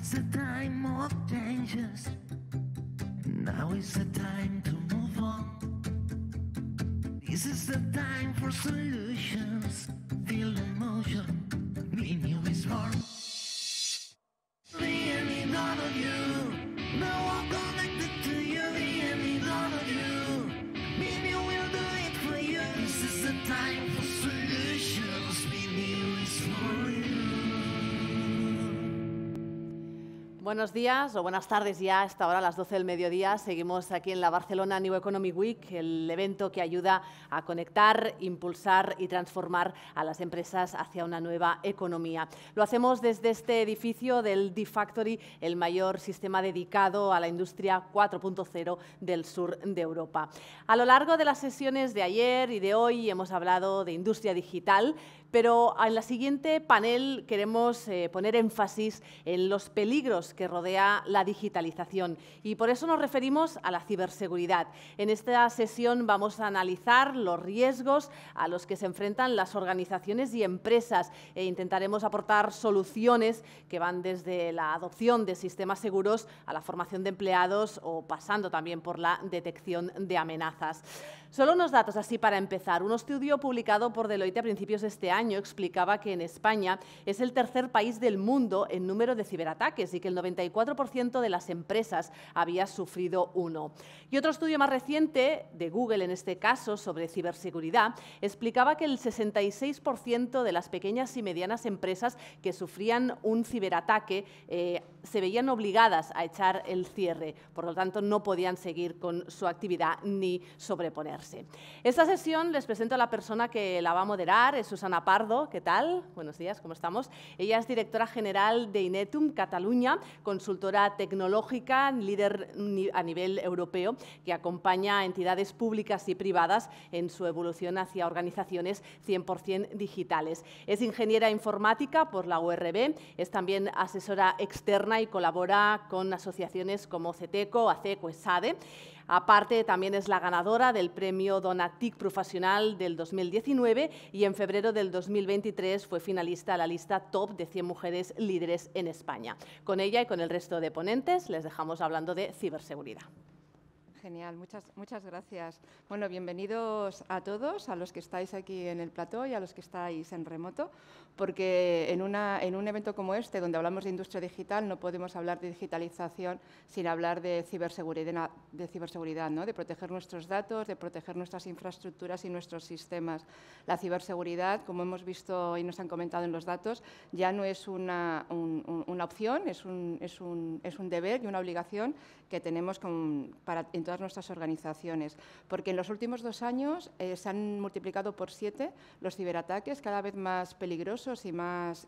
it's a time of changes. Now is the time to move on. This is the time for solutions. Feel the motion. Be new is born. The end all of you. Now I'm connected to you. The end all of you. Be new will do it for you. This is the time for solutions. Be new is for you. Buenos días o buenas tardes ya, hasta ahora a las 12 del mediodía. Seguimos aquí en la Barcelona New Economy Week, el evento que ayuda a conectar, impulsar y transformar a las empresas hacia una nueva economía. Lo hacemos desde este edificio del D-Factory, el mayor sistema dedicado a la industria 4.0 del sur de Europa. A lo largo de las sesiones de ayer y de hoy hemos hablado de industria digital, pero en la siguiente panel queremos poner énfasis en los peligros que rodea la digitalización y por eso nos referimos a la ciberseguridad. En esta sesión vamos a analizar los riesgos a los que se enfrentan las organizaciones y empresas e intentaremos aportar soluciones que van desde la adopción de sistemas seguros a la formación de empleados o pasando también por la detección de amenazas. Solo unos datos así para empezar. Un estudio publicado por Deloitte a principios de este año explicaba que en España es el tercer país del mundo en número de ciberataques y que el 94% de las empresas había sufrido uno. Y otro estudio más reciente, de Google en este caso, sobre ciberseguridad, explicaba que el 66% de las pequeñas y medianas empresas que sufrían un ciberataque se veían obligadas a echar el cierre. Por lo tanto, no podían seguir con su actividad ni sobreponerse. Esta sesión les presento a la persona que la va a moderar, es Susana Pardo. ¿Qué tal? Buenos días, ¿cómo estamos? Ella es directora general de Inetum Cataluña, consultora tecnológica, líder a nivel europeo, que acompaña a entidades públicas y privadas en su evolución hacia organizaciones 100% digitales. Es ingeniera informática por la URB, es también asesora externa y colabora con asociaciones como CETECO, ACECO, ESADE. Aparte, también es la ganadora del premio Dona TIC Profesional del 2019 y en febrero del 2023 fue finalista a la lista top de 100 mujeres líderes en España. Con ella y con el resto de ponentes les dejamos hablando de ciberseguridad. Genial, muchas gracias. Bueno, bienvenidos a todos, a los que estáis aquí en el plató y a los que estáis en remoto, porque en un evento como este, donde hablamos de industria digital, no podemos hablar de digitalización sin hablar de ciberseguridad, ¿no? De proteger nuestros datos, de proteger nuestras infraestructuras y nuestros sistemas. La ciberseguridad, como hemos visto y nos han comentado en los datos, ya no es una opción, es un deber y una obligación que tenemos en todas nuestras organizaciones, porque en los últimos 2 años se han multiplicado por 7 los ciberataques, cada vez más peligrosos y más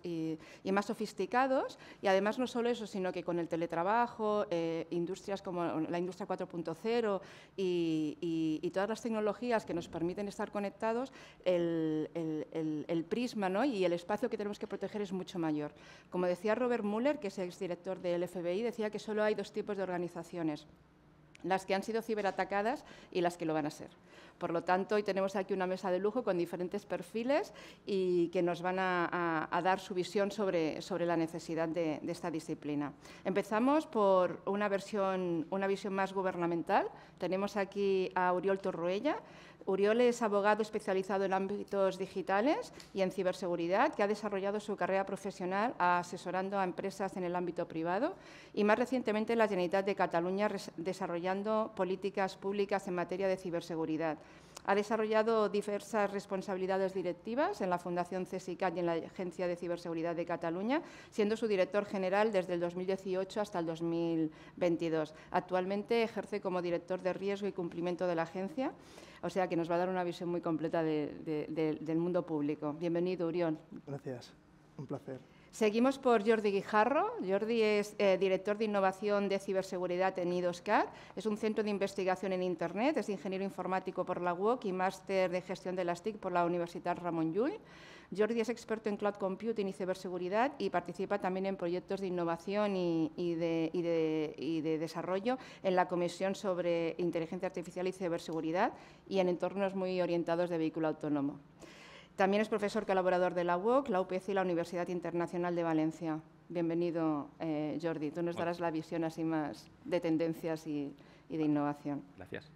sofisticados, y además no solo eso, sino que con el teletrabajo, industrias como la industria 4.0 y todas las tecnologías que nos permiten estar conectados, el prisma, ¿no? Y el espacio que tenemos que proteger es mucho mayor. Como decía Robert Mueller, que es exdirector del FBI, decía que solo hay 2 tipos de organizaciones: las que han sido ciberatacadas y las que lo van a ser. Por lo tanto, hoy tenemos aquí una mesa de lujo con diferentes perfiles y que nos van a dar su visión sobre la necesidad de esta disciplina. Empezamos por una visión más gubernamental. Tenemos aquí a Oriol Torroella. Oriol es abogado especializado en ámbitos digitales y en ciberseguridad, que ha desarrollado su carrera profesional asesorando a empresas en el ámbito privado y más recientemente en la Generalitat de Cataluña desarrollando políticas públicas en materia de ciberseguridad. Ha desarrollado diversas responsabilidades directivas en la Fundación CSICAT y en la Agencia de Ciberseguridad de Cataluña, siendo su director general desde el 2018 hasta el 2022. Actualmente ejerce como director de riesgo y cumplimiento de la agencia, o sea que nos va a dar una visión muy completa del mundo público. Bienvenido, Oriol. Gracias, un placer. Seguimos por Jordi Guijarro. Jordi es director de innovación de ciberseguridad en IDOSCAT. Es un centro de investigación en Internet, es ingeniero informático por la UOC y máster de gestión de las TIC por la Universitat Ramon Llull. Jordi es experto en cloud computing y ciberseguridad y participa también en proyectos de innovación y de desarrollo en la Comisión sobre Inteligencia Artificial y Ciberseguridad y en entornos muy orientados de vehículo autónomo. También es profesor colaborador de la UOC, la UPC y la Universidad Internacional de Valencia. Bienvenido, Jordi. Tú nos darás la visión así más de tendencias y de innovación. Gracias.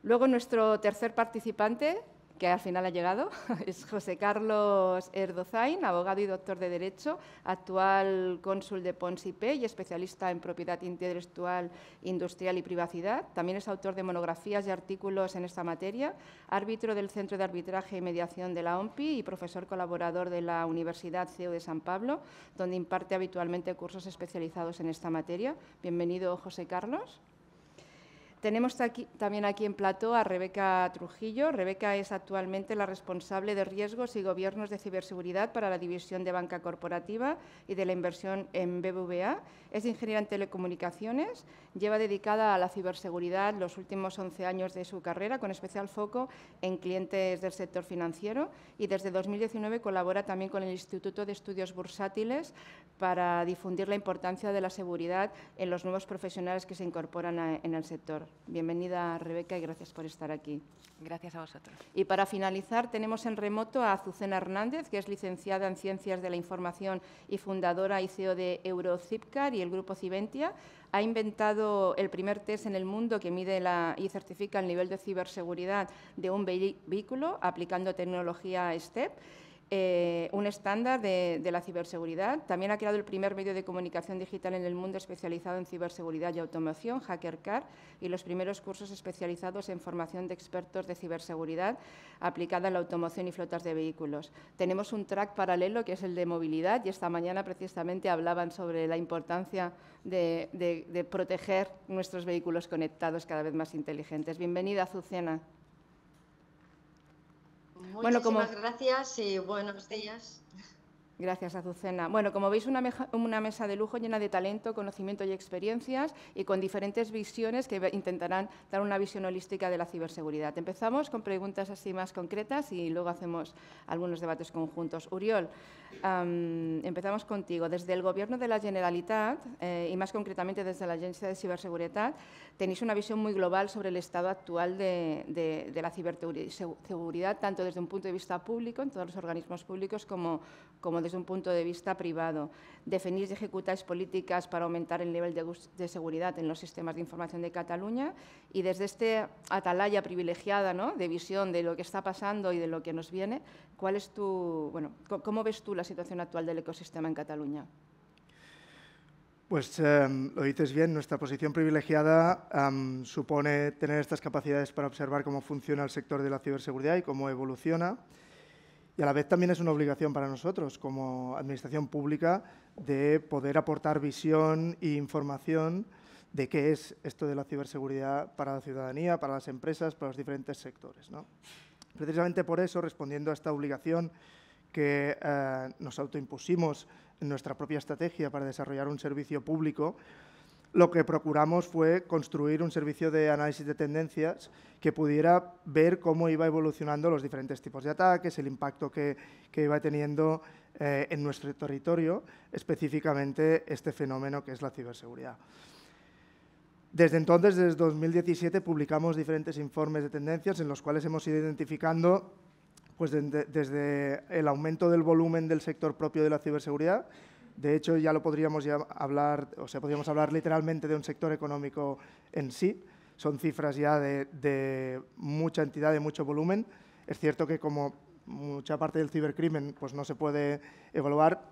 Luego, nuestro tercer participante, que al final ha llegado, es José Carlos Erdozain, abogado y doctor de Derecho, actual cónsul de Pons IP y especialista en propiedad intelectual, industrial y privacidad. También es autor de monografías y artículos en esta materia, árbitro del Centro de Arbitraje y Mediación de la OMPI y profesor colaborador de la Universidad CEU de San Pablo, donde imparte habitualmente cursos especializados en esta materia. Bienvenido, José Carlos. Tenemos también aquí en plató a Rebeca Trujillo. Rebeca es actualmente la responsable de riesgos y gobiernos de ciberseguridad para la división de banca corporativa y de la inversión en BBVA. Es ingeniera en telecomunicaciones, lleva dedicada a la ciberseguridad los últimos 11 años de su carrera, con especial foco en clientes del sector financiero, y desde 2019 colabora también con el Instituto de Estudios Bursátiles para difundir la importancia de la seguridad en los nuevos profesionales que se incorporan en el sector. Bienvenida, Rebeca, y gracias por estar aquí. Gracias a vosotros. Y para finalizar, tenemos en remoto a Azucena Hernández, que es licenciada en Ciencias de la Información y fundadora y CEO de Eurocipcar y el Grupo Cibentia. Ha inventado el primer test en el mundo que mide y certifica el nivel de ciberseguridad de un vehículo aplicando tecnología STEP. Un estándar de la ciberseguridad. También ha creado el primer medio de comunicación digital en el mundo especializado en ciberseguridad y automoción, HackerCar, y los primeros cursos especializados en formación de expertos de ciberseguridad aplicada en la automoción y flotas de vehículos. Tenemos un track paralelo que es el de movilidad, y esta mañana precisamente hablaban sobre la importancia de proteger nuestros vehículos conectados cada vez más inteligentes. Bienvenida, Azucena. Muchísimas gracias y buenos días. Gracias, Azucena. Bueno, como veis, una mesa de lujo llena de talento, conocimiento y experiencias, y con diferentes visiones que intentarán dar una visión holística de la ciberseguridad. Empezamos con preguntas así más concretas y luego hacemos algunos debates conjuntos. Uriol, empezamos contigo. Desde el Gobierno de la Generalitat, y más concretamente desde la Agencia de Ciberseguridad, tenéis una visión muy global sobre el estado actual de la ciberseguridad, tanto desde un punto de vista público, en todos los organismos públicos, como desde un punto de vista privado. Definís y ejecutáis políticas para aumentar el nivel de seguridad en los sistemas de información de Cataluña, y desde este atalaya privilegiada, ¿no?, de visión de lo que está pasando y de lo que nos viene, ¿cómo ves tú la situación actual del ecosistema en Cataluña? Pues lo dices bien, nuestra posición privilegiada supone tener estas capacidades para observar cómo funciona el sector de la ciberseguridad y cómo evoluciona. Y a la vez también es una obligación para nosotros, como administración pública, de poder aportar visión e información de qué es esto de la ciberseguridad para la ciudadanía, para las empresas, para los diferentes sectores, ¿no? Precisamente por eso, respondiendo a esta obligación que nos autoimpusimos en nuestra propia estrategia para desarrollar un servicio público, lo que procuramos fue construir un servicio de análisis de tendencias que pudiera ver cómo iba evolucionando los diferentes tipos de ataques, el impacto que iba teniendo en nuestro territorio, específicamente este fenómeno que es la ciberseguridad. Desde entonces, desde 2017, publicamos diferentes informes de tendencias en los cuales hemos ido identificando pues, desde el aumento del volumen del sector propio de la ciberseguridad. De hecho, ya lo podríamos hablar literalmente de un sector económico en sí. Son cifras ya de mucha entidad, de mucho volumen. Es cierto que como mucha parte del cibercrimen pues no se puede evaluar,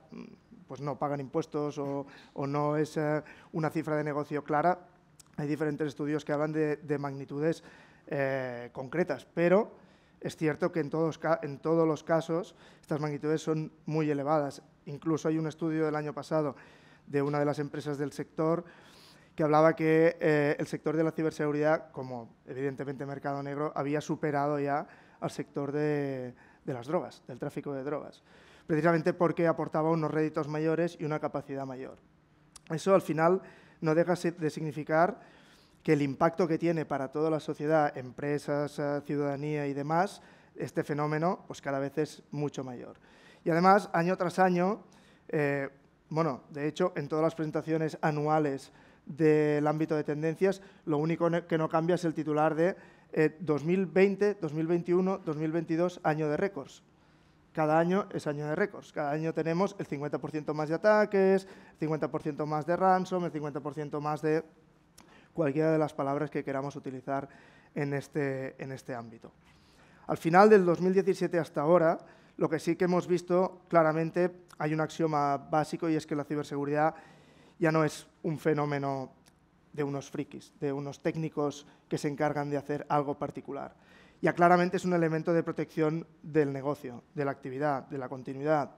pues no pagan impuestos o no es una cifra de negocio clara. Hay diferentes estudios que hablan de magnitudes concretas, pero es cierto que en todos los casos estas magnitudes son muy elevadas. Incluso hay un estudio del año pasado de una de las empresas del sector que hablaba que el sector de la ciberseguridad, como evidentemente mercado negro, había superado ya al sector de las drogas, del tráfico de drogas, precisamente porque aportaba unos réditos mayores y una capacidad mayor. Eso al final no deja de significar que el impacto que tiene para toda la sociedad, empresas, ciudadanía y demás, este fenómeno pues cada vez es mucho mayor. Y además, año tras año, de hecho, en todas las presentaciones anuales del ámbito de tendencias, lo único que no cambia es el titular de 2020, 2021, 2022, año de récords. cada año es año de récords. Cada año tenemos el 50% más de ataques, el 50% más de ransom, el 50% más de cualquiera de las palabras que queramos utilizar en este ámbito. Al final del 2017 hasta ahora, lo que sí que hemos visto claramente, hay un axioma básico y es que la ciberseguridad ya no es un fenómeno de unos frikis, de unos técnicos que se encargan de hacer algo particular. Ya claramente es un elemento de protección del negocio, de la actividad, de la continuidad,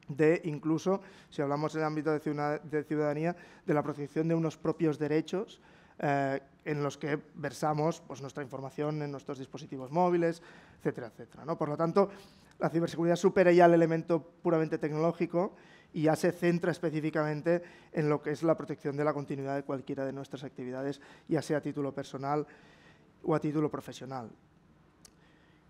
de incluso, si hablamos en el ámbito de ciudadanía, de la protección de unos propios derechos en los que versamos pues, nuestra información en nuestros dispositivos móviles, etcétera, etcétera, ¿no? Por lo tanto, la ciberseguridad supera ya el elemento puramente tecnológico y ya se centra específicamente en lo que es la protección de la continuidad de cualquiera de nuestras actividades, ya sea a título personal o a título profesional.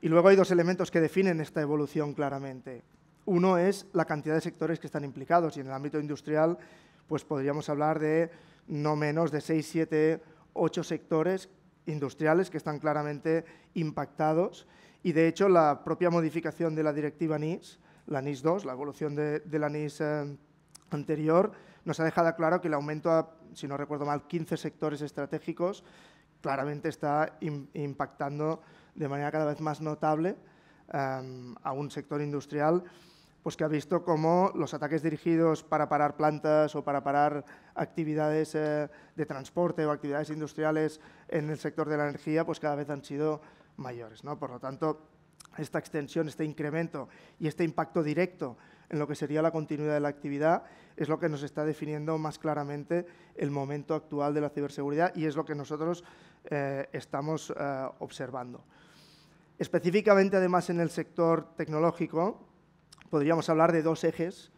Y luego hay dos elementos que definen esta evolución claramente. Uno es la cantidad de sectores que están implicados y en el ámbito industrial pues podríamos hablar de no menos de 6, 7, 8 sectores industriales que están claramente impactados y de hecho la propia modificación de la directiva NIS, la NIS 2, la evolución de la NIS anterior, nos ha dejado claro que el aumento a, si no recuerdo mal, 15 sectores estratégicos claramente está impactando de manera cada vez más notable a un sector industrial pues que ha visto cómo los ataques dirigidos para parar plantas o para parar actividades de transporte o actividades industriales en el sector de la energía pues cada vez han sido mayores, ¿no? Por lo tanto, esta extensión, este incremento y este impacto directo en lo que sería la continuidad de la actividad es lo que nos está definiendo más claramente el momento actual de la ciberseguridad y es lo que nosotros estamos observando. Específicamente, además, en el sector tecnológico, podríamos hablar de dos ejes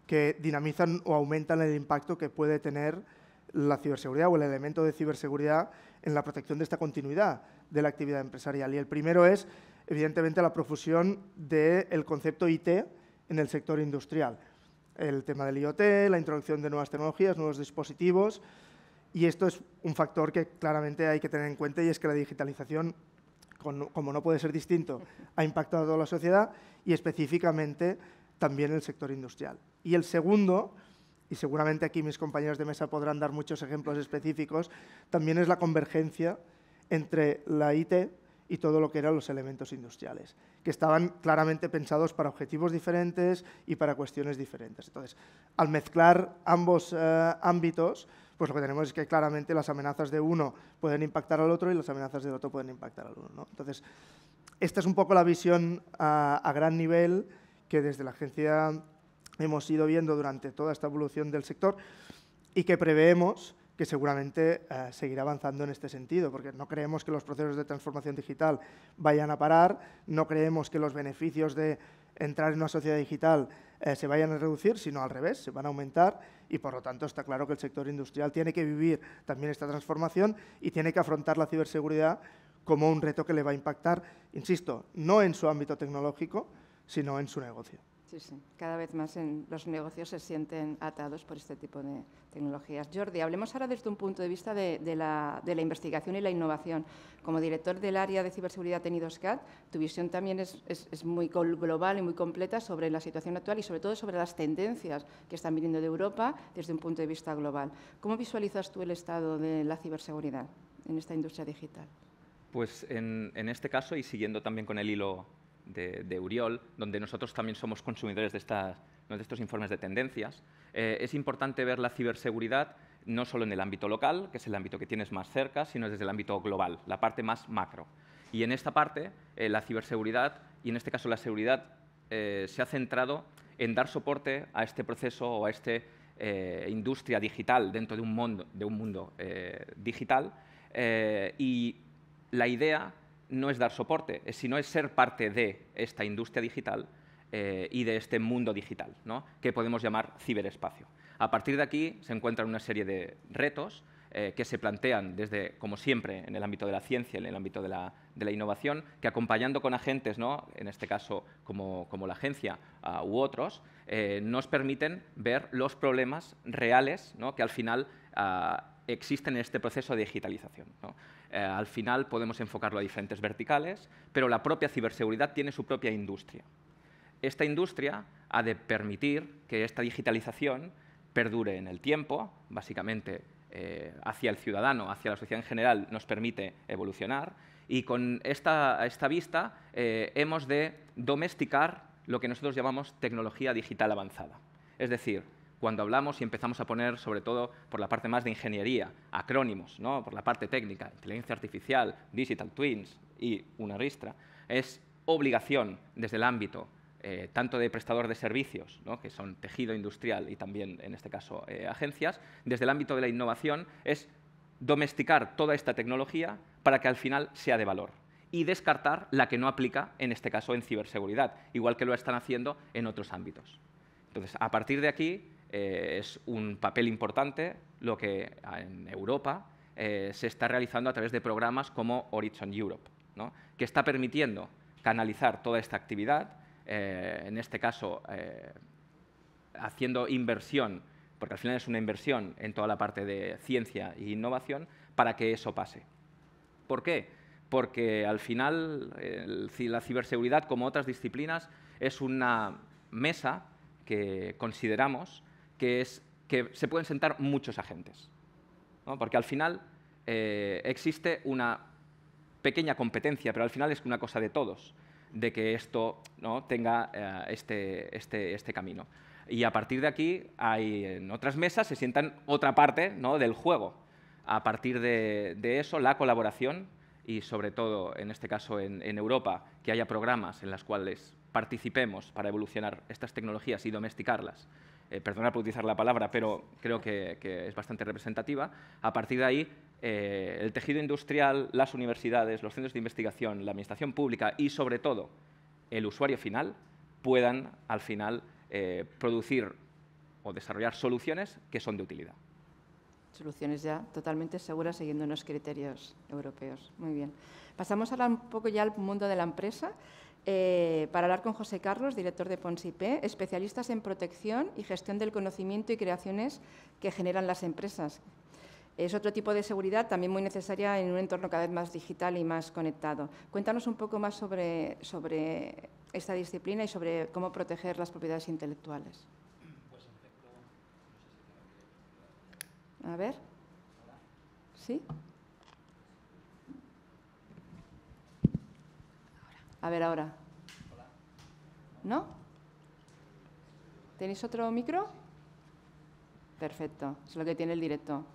que dinamizan o aumentan el impacto que puede tener la ciberseguridad o el elemento de ciberseguridad en la protección de esta continuidad de la actividad empresarial. Y el primero es, evidentemente, la profusión del concepto IT en el sector industrial. El tema del IoT, la introducción de nuevas tecnologías, nuevos dispositivos, y esto es un factor que claramente hay que tener en cuenta y es que la digitalización, como no puede ser distinto, ha impactado a toda la sociedad y específicamente también el sector industrial. Y el segundo, y seguramente aquí mis compañeros de mesa podrán dar muchos ejemplos específicos, también es la convergencia entre la IT y todo lo que eran los elementos industriales, que estaban claramente pensados para objetivos diferentes y para cuestiones diferentes. Entonces, al mezclar ambos ámbitos, pues lo que tenemos es que claramente las amenazas de uno pueden impactar al otro y las amenazas del otro pueden impactar al uno, ¿no? Entonces, esta es un poco la visión a gran nivel que desde la agencia hemos ido viendo durante toda esta evolución del sector y que preveemos que seguramente seguirá avanzando en este sentido, porque no creemos que los procesos de transformación digital vayan a parar, no creemos que los beneficios de entrar en una sociedad digital se vayan a reducir, sino al revés, se van a aumentar y, por lo tanto, está claro que el sector industrial tiene que vivir también esta transformación y tiene que afrontar la ciberseguridad como un reto que le va a impactar, insisto, no en su ámbito tecnológico, sino en su negocio. Sí, sí. Cada vez más los negocios se sienten atados por este tipo de tecnologías. Jordi, hablemos ahora desde un punto de vista de la investigación y la innovación. Como director del área de ciberseguridad en IDOSCAT, tu visión también es muy global y muy completa sobre la situación actual y sobre todo sobre las tendencias que están viniendo de Europa desde un punto de vista global. ¿Cómo visualizas tú el estado de la ciberseguridad en esta industria digital? Pues en este caso, y siguiendo también con el hilo de Uriol, donde nosotros también somos consumidores de estos informes de tendencias, es importante ver la ciberseguridad no solo en el ámbito local, que es el ámbito que tienes más cerca, sino desde el ámbito global, la parte más macro. Y en esta parte, la ciberseguridad, y en este caso la seguridad, se ha centrado en dar soporte a este proceso o a esta industria digital dentro de un mundo digital. Y la idea no es dar soporte, sino es ser parte de esta industria digital y de este mundo digital, ¿no? Que podemos llamar ciberespacio. A partir de aquí se encuentran una serie de retos que se plantean desde, como siempre, en el ámbito de la ciencia, en el ámbito de la innovación, que acompañando con agentes, ¿no? En este caso como la agencia u otros, nos permiten ver los problemas reales, ¿no? Que al final existen en este proceso de digitalización, ¿no? Al final podemos enfocarlo a diferentes verticales, pero la propia ciberseguridad tiene su propia industria. esta industria ha de permitir que esta digitalización perdure en el tiempo, básicamente hacia el ciudadano, hacia la sociedad en general, nos permite evolucionar, y con esta vista hemos de domesticar lo que nosotros llamamos tecnología digital avanzada. Es decir, cuando hablamos y empezamos a poner, sobre todo por la parte más de ingeniería, acrónimos, ¿no? Por la parte técnica, inteligencia artificial, digital twins y una ristra, es obligación desde el ámbito tanto de prestador de servicios, ¿no? Que son tejido industrial y también, en este caso, agencias, desde el ámbito de la innovación, es domesticar toda esta tecnología para que al final sea de valor y descartar la que no aplica, en este caso, en ciberseguridad, igual que lo están haciendo en otros ámbitos. Entonces, a partir de aquí, es un papel importante lo que en Europa se está realizando a través de programas como Horizon Europe, ¿no? Que está permitiendo canalizar toda esta actividad, en este caso haciendo inversión, porque al final es una inversión en toda la parte de ciencia e innovación, para que eso pase. ¿Por qué? Porque al final la ciberseguridad, como otras disciplinas, es una mesa que consideramos que se pueden sentar muchos agentes, ¿no? Porque al final existe una pequeña competencia, pero al final es una cosa de todos, de que esto, ¿no? tenga este camino. Y a partir de aquí, en otras mesas se sientan otra parte, ¿no? del juego. A partir de eso, la colaboración y, sobre todo, en este caso en Europa, que haya programas en los cuales participemos para evolucionar estas tecnologías y domesticarlas. Perdonad por utilizar la palabra, pero creo que es bastante representativa. A partir de ahí, el tejido industrial, las universidades, los centros de investigación, la administración pública y, sobre todo, el usuario final puedan, al final, producir o desarrollar soluciones que son de utilidad. Soluciones ya totalmente seguras siguiendo unos criterios europeos. Muy bien. Pasamos ahora un poco ya al mundo de la empresa para hablar con José Carlos, director de Pons IP, especialistas en protección y gestión del conocimiento y creaciones que generan las empresas. Es otro tipo de seguridad también muy necesaria en un entorno cada vez más digital y más conectado. Cuéntanos un poco más sobre esta disciplina y sobre cómo proteger las propiedades intelectuales. A ver. ¿Sí? A ver ahora. ¿No? ¿Tenéis otro micro? Perfecto, es lo que tiene el directo.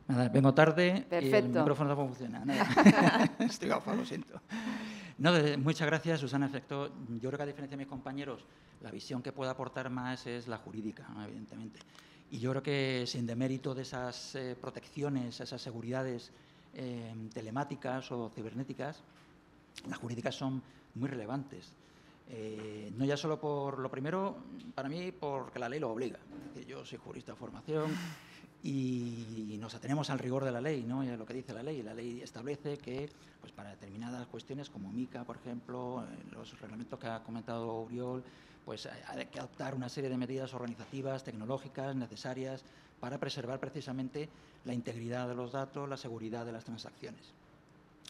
Nada, vengo tarde. Perfecto. Y el micrófono tampoco funciona. Nada. Estoy gafado, lo siento. No, muchas gracias, Susana. Efecto, yo creo que a diferencia de mis compañeros, la visión que puede aportar más es la jurídica, ¿no? Evidentemente. Y yo creo que sin demérito de esas protecciones, esas seguridades telemáticas o cibernéticas, las jurídicas son muy relevantes. No ya solo por lo primero, para mí, porque la ley lo obliga. Es decir, yo soy jurista de formación y nos atenemos al rigor de la ley, ¿no? Y a lo que dice la ley. La ley establece que, pues, para determinadas cuestiones como MICA, por ejemplo, los reglamentos que ha comentado Oriol, pues hay que adoptar una serie de medidas organizativas, tecnológicas necesarias para preservar precisamente la integridad de los datos, la seguridad de las transacciones.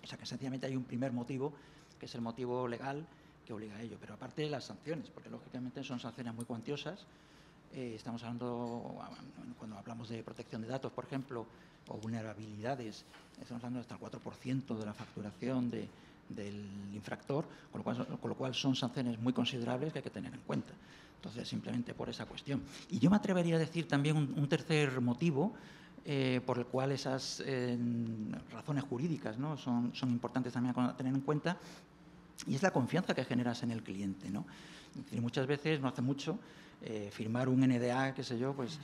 O sea que sencillamente hay un primer motivo, que es el motivo legal, que obliga a ello. Pero aparte las sanciones, porque lógicamente son sanciones muy cuantiosas. Estamos hablando, cuando hablamos de protección de datos, por ejemplo, o vulnerabilidades, estamos hablando hasta el 4% de la facturación del infractor, con lo cual son sanciones muy considerables que hay que tener en cuenta. Entonces, simplemente por esa cuestión. Y yo me atrevería a decir también un tercer motivo por el cual esas razones jurídicas, ¿no? son importantes también a tener en cuenta, y es la confianza que generas en el cliente, ¿no? Es decir, muchas veces, no hace mucho, firmar un NDA, qué sé yo, pues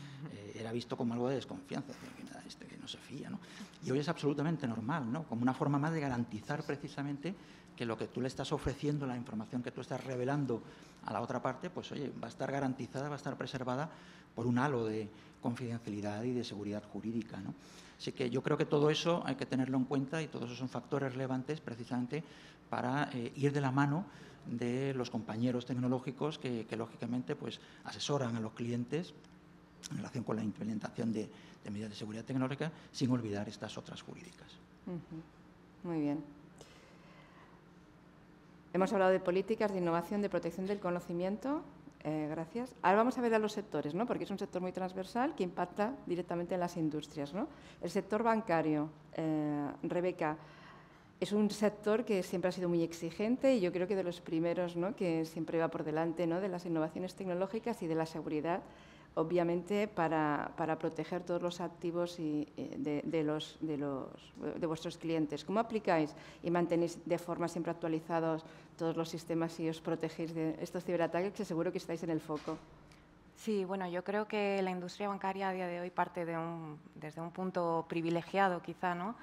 era visto como algo de desconfianza, que no se fía, ¿no? Y hoy es absolutamente normal, ¿no? Como una forma más de garantizar precisamente que lo que tú le estás ofreciendo, la información que tú estás revelando a la otra parte, pues oye, va a estar garantizada, va a estar preservada por un halo de confidencialidad y de seguridad jurídica, ¿no? Así que yo creo que todo eso hay que tenerlo en cuenta y todos esos son factores relevantes precisamente para ir de la mano de los compañeros tecnológicos que lógicamente pues asesoran a los clientes en relación con la implementación de medidas de seguridad tecnológica, sin olvidar estas otras jurídicas. Muy bien. Hemos hablado de políticas de innovación, de protección del conocimiento. Gracias. Ahora vamos a ver a los sectores, ¿no? Porque es un sector muy transversal que impacta directamente en las industrias, ¿no? El sector bancario, Rebeca, es un sector que siempre ha sido muy exigente y yo creo que de los primeros, ¿no? Que siempre va por delante, ¿no? De las innovaciones tecnológicas y de la seguridad, obviamente para proteger todos los activos de vuestros clientes. ¿Cómo aplicáis y mantenéis de forma siempre actualizados todos los sistemas y os protegéis de estos ciberataques que seguro que estáis en el foco? Sí, bueno, yo creo que la industria bancaria a día de hoy parte desde un punto privilegiado, quizá, ¿no?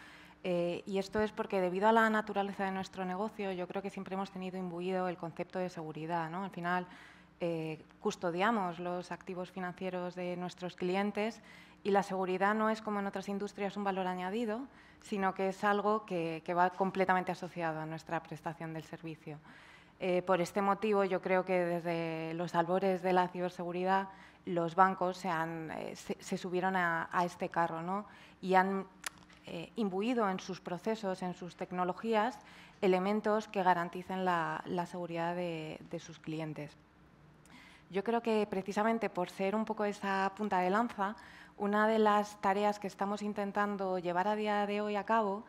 Y esto es porque debido a la naturaleza de nuestro negocio, yo creo que siempre hemos tenido imbuido el concepto de seguridad, ¿no? Al final, custodiamos los activos financieros de nuestros clientes y la seguridad no es como en otras industrias un valor añadido, sino que es algo que va completamente asociado a nuestra prestación del servicio. Por este motivo, yo creo que desde los albores de la ciberseguridad, los bancos se subieron a este carro, ¿no? Y han imbuido en sus procesos, en sus tecnologías, elementos que garanticen la seguridad de sus clientes. Yo creo que precisamente por ser un poco esa punta de lanza, una de las tareas que estamos intentando llevar a día de hoy a cabo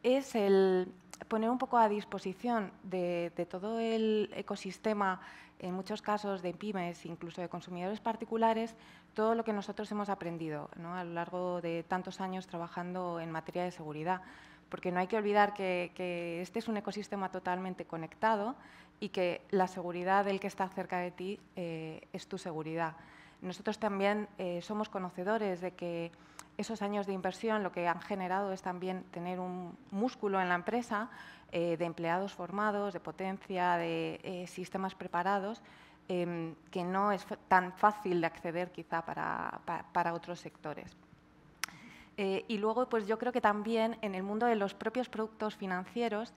es el poner un poco a disposición de todo el ecosistema, en muchos casos de pymes, incluso de consumidores particulares, todo lo que nosotros hemos aprendido, ¿no? A lo largo de tantos años trabajando en materia de seguridad. Porque no hay que olvidar que este es un ecosistema totalmente conectado y que la seguridad del que está cerca de ti es tu seguridad. Nosotros también somos conocedores de que esos años de inversión lo que han generado es también tener un músculo en la empresa de empleados formados, de potencia, de sistemas preparados, que no es tan fácil de acceder quizá para otros sectores. Y luego, pues yo creo que también en el mundo de los propios productos financieros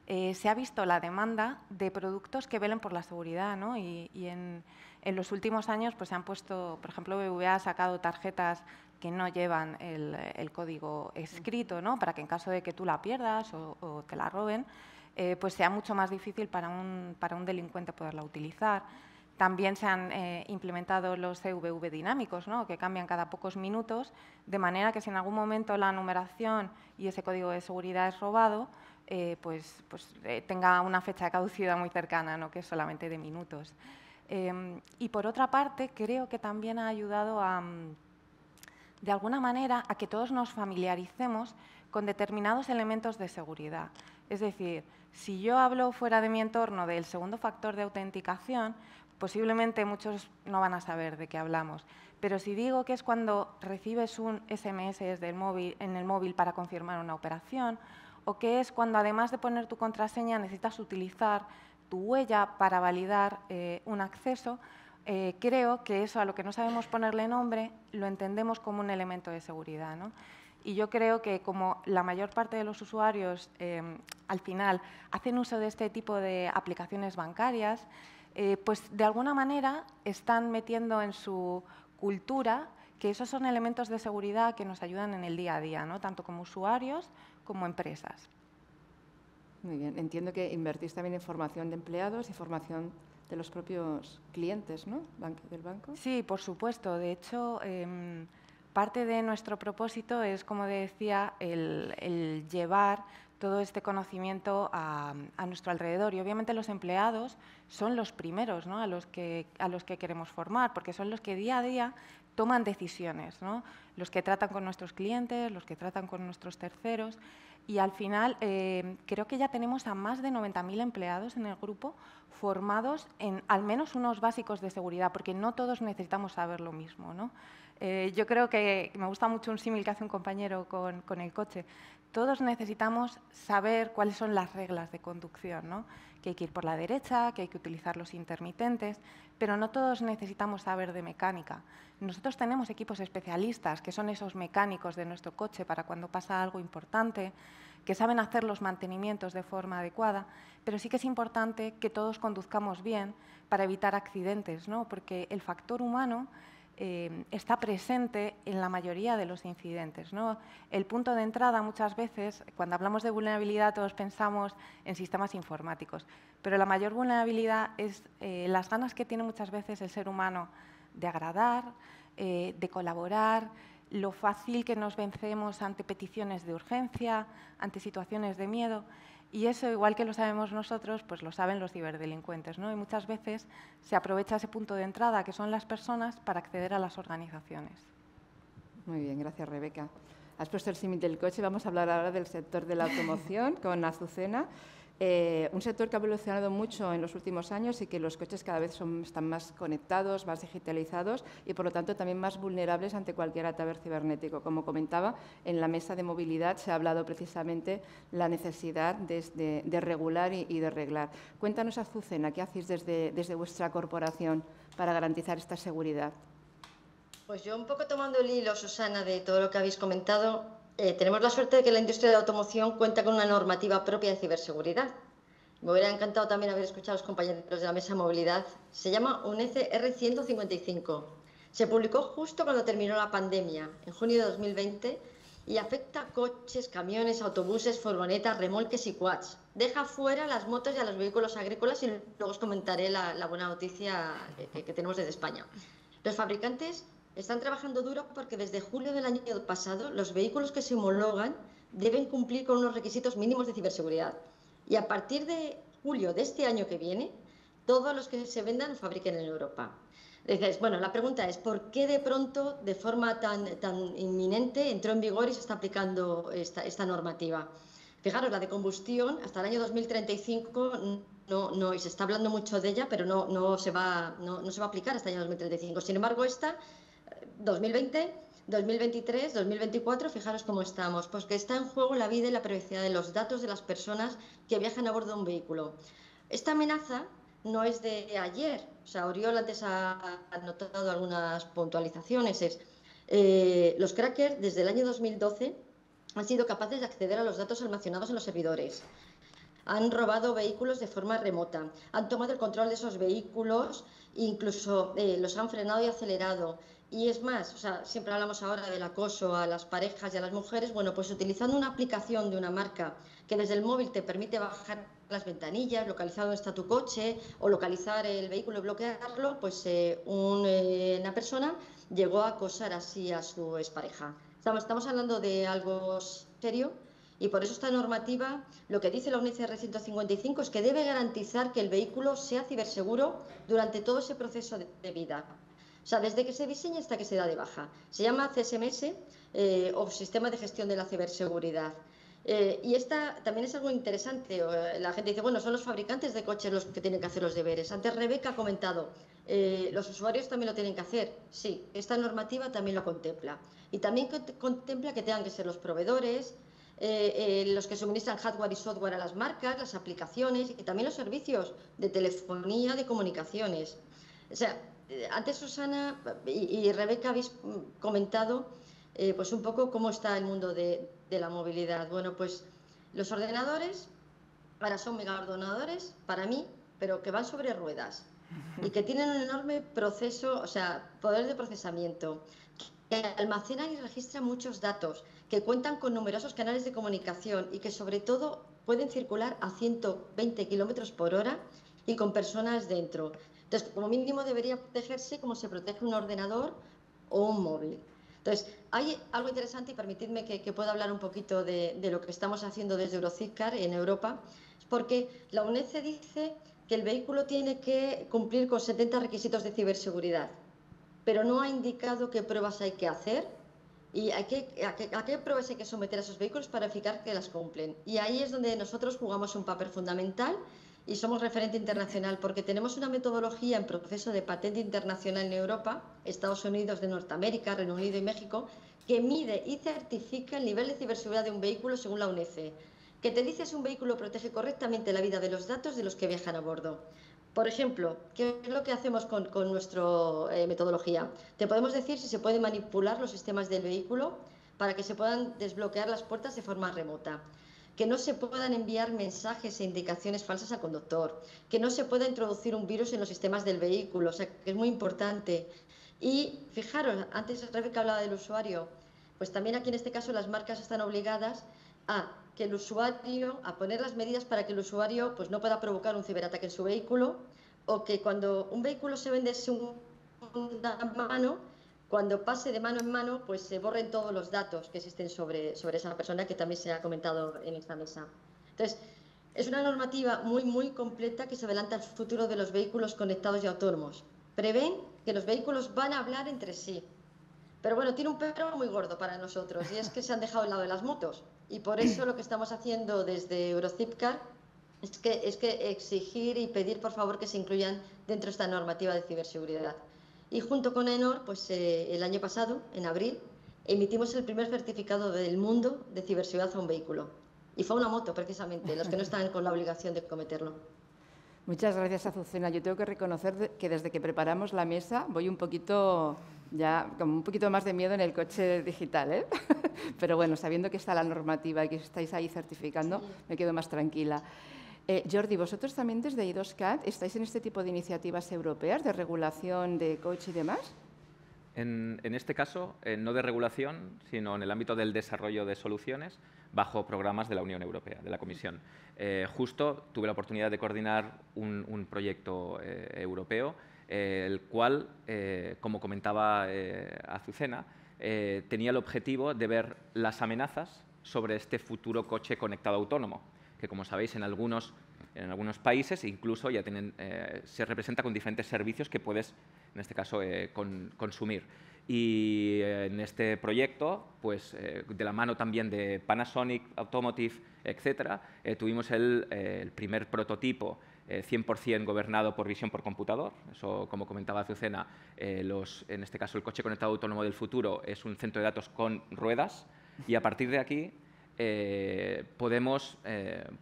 se ha visto la demanda de productos que velen por la seguridad, ¿no? Y en los últimos años pues se han puesto, por ejemplo, BBVA ha sacado tarjetas que no llevan el código escrito, ¿no? Para que en caso de que tú la pierdas o te la roben, pues sea mucho más difícil para un delincuente poderla utilizar. También se han implementado los CVV dinámicos, ¿no? Que cambian cada pocos minutos, de manera que si en algún momento la numeración y ese código de seguridad es robado, tenga una fecha de caducidad muy cercana, ¿no? Que es solamente de minutos. Y por otra parte, creo que también ha ayudado de alguna manera a que todos nos familiaricemos con determinados elementos de seguridad. Es decir, si yo hablo fuera de mi entorno del segundo factor de autenticación, posiblemente muchos no van a saber de qué hablamos. Pero si digo que es cuando recibes un SMS desde en el móvil para confirmar una operación, o que es cuando además de poner tu contraseña necesitas utilizar tu huella para validar un acceso, creo que eso a lo que no sabemos ponerle nombre lo entendemos como un elemento de seguridad, ¿no? Y yo creo que como la mayor parte de los usuarios al final hacen uso de este tipo de aplicaciones bancarias, pues de alguna manera están metiendo en su cultura que esos son elementos de seguridad que nos ayudan en el día a día, ¿no? Tanto como usuarios como empresas. Muy bien. Entiendo que invertís también en formación de empleados y formación de los propios clientes, ¿no? Del banco. Sí, por supuesto. De hecho, parte de nuestro propósito es, como decía, el llevar todo este conocimiento a nuestro alrededor. Y obviamente los empleados son los primeros, ¿no? a los que queremos formar, porque son los que día a día toman decisiones, ¿no? Los que tratan con nuestros clientes, los que tratan con nuestros terceros. Y al final creo que ya tenemos a más de 90.000 empleados en el grupo formados en al menos unos básicos de seguridad, porque no todos necesitamos saber lo mismo, ¿no? Yo creo que me gusta mucho un símil que hace un compañero con el coche. Todos necesitamos saber cuáles son las reglas de conducción, ¿no? Que hay que ir por la derecha, que hay que utilizar los intermitentes, pero no todos necesitamos saber de mecánica. Nosotros tenemos equipos especialistas, que son esos mecánicos de nuestro coche para cuando pasa algo importante, que saben hacer los mantenimientos de forma adecuada, pero sí que es importante que todos conduzcamos bien para evitar accidentes, ¿no? Porque el factor humano está presente en la mayoría de los incidentes, ¿no? El punto de entrada, muchas veces, cuando hablamos de vulnerabilidad, todos pensamos en sistemas informáticos, pero la mayor vulnerabilidad es las ganas que tiene muchas veces el ser humano de agradar, de colaborar, lo fácil que nos vencemos ante peticiones de urgencia, ante situaciones de miedo. Y eso, igual que lo sabemos nosotros, pues lo saben los ciberdelincuentes, ¿no? Y muchas veces se aprovecha ese punto de entrada, que son las personas, para acceder a las organizaciones. Muy bien, gracias, Rebeca. Has puesto el símil del coche. Vamos a hablar ahora del sector de la automoción con Azucena. Un sector que ha evolucionado mucho en los últimos años y que los coches cada vez están más conectados, más digitalizados y, por lo tanto, también más vulnerables ante cualquier ataque cibernético. Como comentaba, en la mesa de movilidad se ha hablado precisamente la necesidad de regular y de arreglar. Cuéntanos, Azucena, ¿qué hacéis desde vuestra corporación para garantizar esta seguridad? Pues yo, un poco tomando el hilo, Susana, de todo lo que habéis comentado, tenemos la suerte de que la industria de la automoción cuenta con una normativa propia de ciberseguridad. Me hubiera encantado también haber escuchado a los compañeros de la mesa de movilidad. Se llama UNECE R155. Se publicó justo cuando terminó la pandemia, en junio de 2020, y afecta a coches, camiones, autobuses, furgonetas, remolques y quads. Deja fuera las motos y a los vehículos agrícolas y luego os comentaré la buena noticia que tenemos desde España. Los fabricantes están trabajando duro porque desde julio del año pasado los vehículos que se homologan deben cumplir con unos requisitos mínimos de ciberseguridad. Y a partir de julio de este año que viene, todos los que se vendan fabriquen en Europa. Dices, bueno, la pregunta es, ¿por qué de pronto, de forma tan inminente, entró en vigor y se está aplicando esta normativa? Fijaros, la de combustión, hasta el año 2035, y se está hablando mucho de ella, pero no se va a aplicar hasta el año 2035. Sin embargo, esta 2020, 2023, 2024, fijaros cómo estamos, pues que está en juego la vida y la privacidad de los datos de las personas que viajan a bordo de un vehículo. Esta amenaza no es de ayer, o sea, Oriol antes ha notado algunas puntualizaciones. Los crackers desde el año 2012 han sido capaces de acceder a los datos almacenados en los servidores. Han robado vehículos de forma remota, han tomado el control de esos vehículos, incluso los han frenado y acelerado. Y es más, o sea, siempre hablamos ahora del acoso a las parejas y a las mujeres. Bueno, pues utilizando una aplicación de una marca que desde el móvil te permite bajar las ventanillas, localizar dónde está tu coche o localizar el vehículo y bloquearlo, pues una persona llegó a acosar así a su expareja. Estamos hablando de algo serio. Y por eso esta normativa, lo que dice la UNECE R155 es que debe garantizar que el vehículo sea ciberseguro durante todo ese proceso de vida. O sea, desde que se diseña hasta que se da de baja. Se llama CSMS o Sistema de Gestión de la Ciberseguridad. Y esta también es algo interesante. La gente dice, bueno, son los fabricantes de coches los que tienen que hacer los deberes. Antes Rebeca ha comentado, los usuarios también lo tienen que hacer. Sí, esta normativa también lo contempla. Y también contempla que tengan que ser los proveedores, los que suministran hardware y software a las marcas, las aplicaciones y también los servicios de telefonía, de comunicaciones. O sea, antes Susana y Rebeca habéis comentado pues un poco cómo está el mundo de la movilidad. Bueno, pues los ordenadores ahora son megaordenadores para mí, pero que van sobre ruedas y que tienen un enorme proceso, o sea, poder de procesamiento, que almacenan y registran muchos datos, que cuentan con numerosos canales de comunicación y que sobre todo pueden circular a 120 kilómetros por hora y con personas dentro. Entonces, como mínimo debería protegerse como se protege un ordenador o un móvil. Entonces, hay algo interesante y permitidme que pueda hablar un poquito de lo que estamos haciendo desde Eurocicar en Europa, porque la UNECE dice que el vehículo tiene que cumplir con 70 requisitos de ciberseguridad, pero no ha indicado qué pruebas hay que hacer y a qué pruebas hay que someter a esos vehículos para verificar que las cumplen. Y ahí es donde nosotros jugamos un papel fundamental y somos referente internacional porque tenemos una metodología en proceso de patente internacional en Europa, Estados Unidos de Norteamérica, Reino Unido y México, que mide y certifica el nivel de ciberseguridad de un vehículo según la UNECE, que te dice si un vehículo protege correctamente la vida de los datos de los que viajan a bordo. Por ejemplo, ¿qué es lo que hacemos con nuestra metodología? Te podemos decir si se pueden manipular los sistemas del vehículo para que se puedan desbloquear las puertas de forma remota, que no se puedan enviar mensajes e indicaciones falsas al conductor, que no se pueda introducir un virus en los sistemas del vehículo, o sea, que es muy importante, Y fijaros, antes Rebeca hablaba del usuario, pues también aquí en este caso las marcas están obligadas a que el usuario, a poner las medidas para que el usuario pues no pueda provocar un ciberataque en su vehículo, o que cuando un vehículo se vende segunda mano, cuando pase de mano en mano, pues se borren todos los datos que existen sobre esa persona, que también se ha comentado en esta mesa. Entonces, es una normativa muy completa que se adelanta al futuro de los vehículos conectados y autónomos. Prevén que los vehículos van a hablar entre sí. Pero bueno, tiene un pero muy gordo para nosotros, y es que se han dejado al lado de las motos. Y por eso lo que estamos haciendo desde Eurocipcar es que exigir y pedir, por favor, que se incluyan dentro de esta normativa de ciberseguridad. Y junto con ENOR, pues el año pasado, en abril, emitimos el primer certificado del mundo de ciberseguridad a un vehículo. Y fue una moto, precisamente, los que no estaban con la obligación de cometerlo. Muchas gracias, Azucena. Yo tengo que reconocer que desde que preparamos la mesa voy un poquito, ya como un poquito más de miedo en el coche digital, ¿eh? Pero bueno, sabiendo que está la normativa y que estáis ahí certificando, sí, me quedo más tranquila. Jordi, vosotros también desde I2CAT estáis en este tipo de iniciativas europeas de regulación de coche y demás. En este caso, no de regulación, sino en el ámbito del desarrollo de soluciones bajo programas de la Unión Europea, de la Comisión. Justo tuve la oportunidad de coordinar un proyecto europeo, el cual, como comentaba Azucena, tenía el objetivo de ver las amenazas sobre este futuro coche conectado autónomo, que, como sabéis, en algunos países incluso ya se representa con diferentes servicios que puedes, en este caso, consumir. Y en este proyecto, pues, de la mano también de Panasonic Automotive, etcétera, tuvimos el primer prototipo 100% gobernado por visión por computador. Eso, como comentaba Azucena, en este caso el coche conectado autónomo del futuro es un centro de datos con ruedas, y a partir de aquí podemos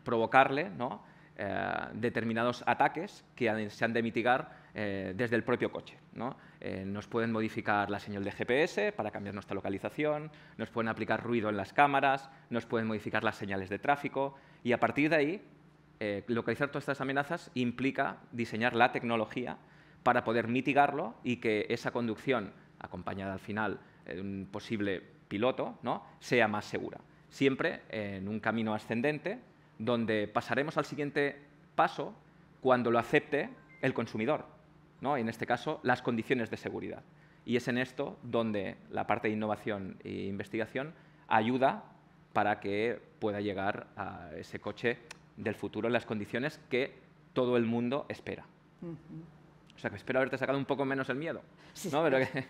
provocarle, ¿no?, determinados ataques que se han de mitigar desde el propio coche, ¿no? Nos pueden modificar la señal de GPS para cambiar nuestra localización, nos pueden aplicar ruido en las cámaras, nos pueden modificar las señales de tráfico, y a partir de ahí, localizar todas estas amenazas implica diseñar la tecnología para poder mitigarlo y que esa conducción, acompañada al final de un posible piloto, ¿no?, sea más segura. Siempre en un camino ascendente, donde pasaremos al siguiente paso cuando lo acepte el consumidor, ¿no? En este caso, las condiciones de seguridad. Y es en esto donde la parte de innovación e investigación ayuda para que pueda llegar a ese coche del futuro en las condiciones que todo el mundo espera. O sea, que espero haberte sacado un poco menos el miedo, sí, ¿no? Pero que...